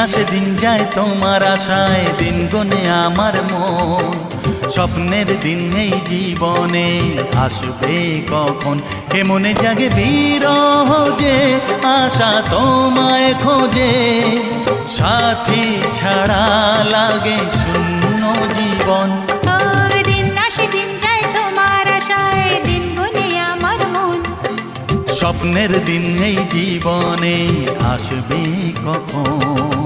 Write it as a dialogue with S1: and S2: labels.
S1: আসে দিন যায় তোমার আশায়, দিন গনে আমার মন। স্বপ্নের দিন এই জীবনে আসবে কখন, কেমনে জাগে বিরহ যে আশা তোমায় খোঁজে। সাথী ছাড়া লাগে শূন্য জীবন।
S2: দিন আসে দিন যায় তোমার আশায়, দিন গনে আমার মন।
S1: স্বপ্নের দিন এই জীবনে আসবে কখন।